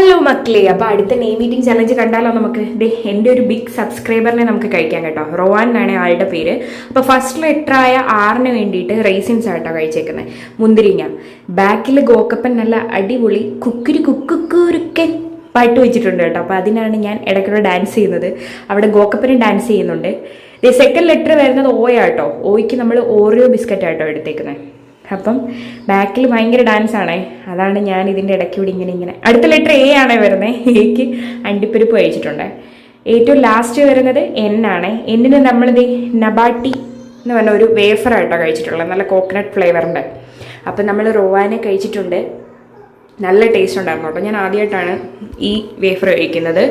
Hello മക്കളെ, അപ്പോൾ അടുത്ത നെയിം മീറ്റിംഗ് ചലഞ്ച് കണ്ടാലോ നമുക്ക്? എൻ്റെ ഒരു ബിഗ് സബ്സ്ക്രൈബറിനെ നമുക്ക് കഴിക്കാം കേട്ടോ. റോവാൻ എന്നാണ് ആളുടെ പേര്. അപ്പോൾ ഫസ്റ്റ് ലെറ്ററായ ആറിന് വേണ്ടിയിട്ട് റൈസിൻസ് ആയിട്ടോ കഴിച്ചേക്കുന്നത്. മുന്തിരിങ്ങ, ബാക്കിൽ ഗോക്കപ്പൻ നല്ല അടിപൊളി കുക്കുരി കുക്കുരുക്കൻ പാട്ട് വെച്ചിട്ടുണ്ട് കേട്ടോ. അപ്പോൾ അതിനാണ് ഞാൻ ഇടയ്ക്കൂടെ ഡാൻസ് ചെയ്യുന്നത്. അവിടെ ഗോക്കപ്പനും ഡാൻസ് ചെയ്യുന്നുണ്ട്. സെക്കൻഡ് ലെറ്റർ വരുന്നത് ഓയാട്ടോ. ഓയ്ക്ക് നമ്മൾ ഓറിയോ ബിസ്ക്കറ്റ് ആയിട്ടോ എടുത്തേക്കുന്നത്. അപ്പം ബാക്കിൽ ഭയങ്കര ഡാൻസ് ആണേ, അതാണ് ഞാൻ ഇതിൻ്റെ ഇടയ്ക്കൂടി ഇങ്ങനെ. അടുത്ത ലെറ്റർ എ ആണേ വരുന്നത്. എക്ക് അണ്ടിപ്പരിപ്പ് കഴിച്ചിട്ടുണ്ട്. ഏറ്റവും ലാസ്റ്റ് വരുന്നത് എൻ ആണേ. എന്നിന് നമ്മളിത് നബാട്ടി എന്ന് പറഞ്ഞ ഒരു വേഫറായിട്ടോ കഴിച്ചിട്ടുള്ളത്, നല്ല കോക്കനട്ട് ഫ്ലേവറിൻ്റെ. അപ്പം നമ്മൾ റോവാനെ കഴിച്ചിട്ടുണ്ട്, നല്ല ടേസ്റ്റ് ഉണ്ടായിരുന്നു കേട്ടോ. ഞാൻ ആദ്യമായിട്ടാണ് ഈ വേഫർ കഴിക്കുന്നത്.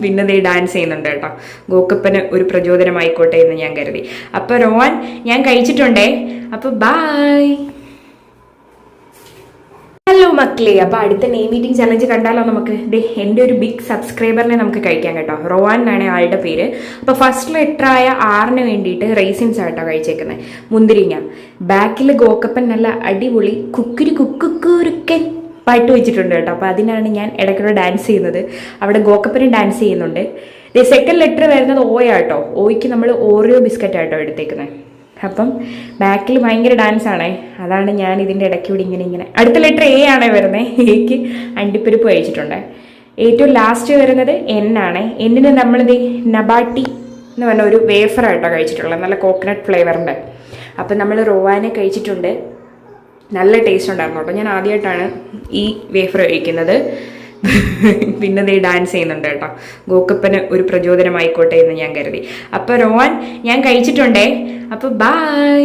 പിന്നെ ദേ ഡാൻസ് ചെയ്യുന്നുണ്ട് കേട്ടോ. ഗോക്കപ്പന് ഒരു പ്രചോദനമായിക്കോട്ടെ എന്ന് ഞാൻ കരുതി. അപ്പോൾ റോവാൻ ഞാൻ കഴിച്ചിട്ടുണ്ടേ. അപ്പോൾ ബൈ. ഹലോ മക്കളെ, അപ്പോൾ അടുത്ത നെയിം മീറ്റിംഗ് ചലഞ്ച് കണ്ടാലോ നമുക്ക്? എൻ്റെ ഒരു ബിഗ് സബ്സ്ക്രൈബറിനെ നമുക്ക് കഴിക്കാം കേട്ടോ. റോവാൻ എന്നാണ് ആളുടെ പേര്. അപ്പോൾ ഫസ്റ്റ് ലെറ്ററായ ആറിന് വേണ്ടിയിട്ട് റൈസിൻസ് ആയിട്ടോ കഴിച്ചേക്കുന്നത്. മുന്തിരിങ്ങ, ബാക്കിൽ ഗോക്കപ്പൻ നല്ല അടിപൊളി കുക്കുരി കുക്കുരുക്കൻ പാട്ട് വെച്ചിട്ടുണ്ട് കേട്ടോ. അപ്പോൾ അതിനാണ് ഞാൻ ഇടയ്ക്കൂടെ ഡാൻസ് ചെയ്യുന്നത്. അവിടെ ഗോക്കപ്പനും ഡാൻസ് ചെയ്യുന്നുണ്ട്. സെക്കൻഡ് ലെറ്റർ വരുന്നത് ഓയാട്ടോ. ഓയ്ക്ക് നമ്മൾ ഓറിയോ ബിസ്ക്കറ്റ് ആയിട്ടോ എടുത്തേക്കുന്നത്. അപ്പം ബാക്കിൽ ഭയങ്കര ഡാൻസ് ആണേ, അതാണ് ഞാൻ ഇതിൻ്റെ ഇടയ്ക്കൂടി ഇങ്ങനെ. അടുത്ത ലെറ്റർ എ ആണേ വരുന്നത്. എക്ക് അണ്ടിപ്പരിപ്പ് കഴിച്ചിട്ടുണ്ട്. ഏറ്റവും ലാസ്റ്റ് വരുന്നത് എൻ ആണേ. എന്നിന് നമ്മളിത് നബാട്ടി എന്ന് പറഞ്ഞ ഒരു വേഫറായിട്ടോ കഴിച്ചിട്ടുള്ളത്, നല്ല കോക്കനട്ട് ഫ്ലേവറിൻ്റെ. അപ്പം നമ്മൾ റോവാനെ കഴിച്ചിട്ടുണ്ട്, നല്ല ടേസ്റ്റ് ഉണ്ടായിരുന്നു കേട്ടോ. ഞാൻ ആദ്യമായിട്ടാണ് ഈ വേഫർ കഴിക്കുന്നത്. പിന്നെ ദേ ഡാൻസ് ചെയ്യുന്നുണ്ട് കേട്ടോ. ഗോക്കപ്പന് ഒരു പ്രചോദനമായിക്കോട്ടെ എന്ന് ഞാൻ കരുതി. അപ്പോൾ റോവാൻ ഞാൻ കഴിച്ചിട്ടുണ്ടേ. അപ്പോൾ ബൈ.